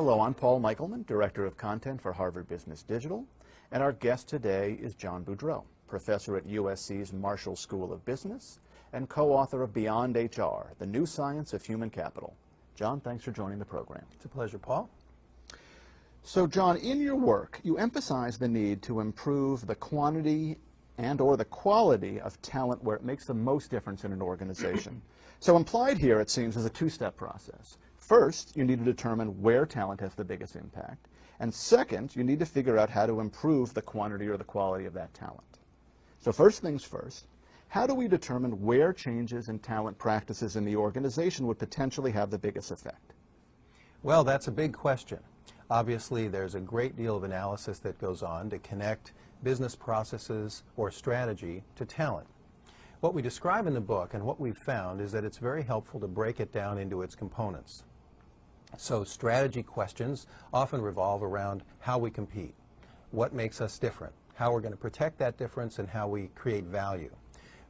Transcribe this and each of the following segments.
Hello, I'm Paul Michelman, Director of Content for Harvard Business Digital, and our guest today is John Boudreau, Professor at USC's Marshall School of Business and co-author of Beyond HR, The New Science of Human Capital. John, thanks for joining the program. It's a pleasure, Paul. So, John, in your work, you emphasize the need to improve the quantity and/or the quality of talent where it makes the most difference in an organization. So implied here, it seems, is a two-step process. First, you need to determine where talent has the biggest impact. And second, you need to figure out how to improve the quantity or the quality of that talent. So first things first, how do we determine where changes in talent practices in the organization would potentially have the biggest effect? Well, that's a big question. Obviously, there's a great deal of analysis that goes on to connect business processes or strategy to talent. What we describe in the book and what we've found is that it's very helpful to break it down into its components. So strategy questions often revolve around how we compete, what makes us different, how we're going to protect that difference, and how we create value.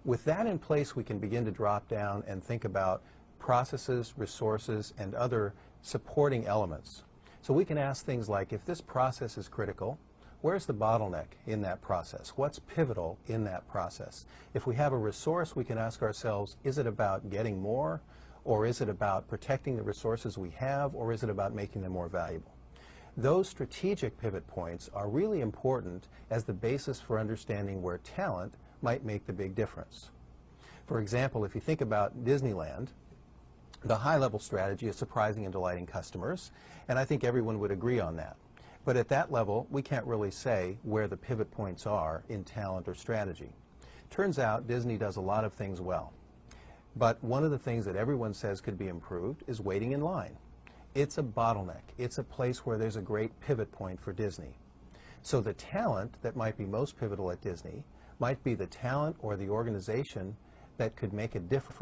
With that in place, we can begin to drop down and think about processes, resources, and other supporting elements. So we can ask things like, if this process is critical, where's the bottleneck in that process? What's pivotal in that process? If we have a resource, we can ask ourselves, is it about getting more, or is it about protecting the resources we have, or is it about making them more valuable? Those strategic pivot points are really important as the basis for understanding where talent might make the big difference. For example, if you think about Disneyland, the high-level strategy is surprising and delighting customers, and I think everyone would agree on that. But at that level, we can't really say where the pivot points are in talent or strategy. Turns out Disney does a lot of things well. But one of the things that everyone says could be improved is waiting in line. It's a bottleneck. It's a place where there's a great pivot point for Disney. So the talent that might be most pivotal at Disney might be the talent or the organization that could make a difference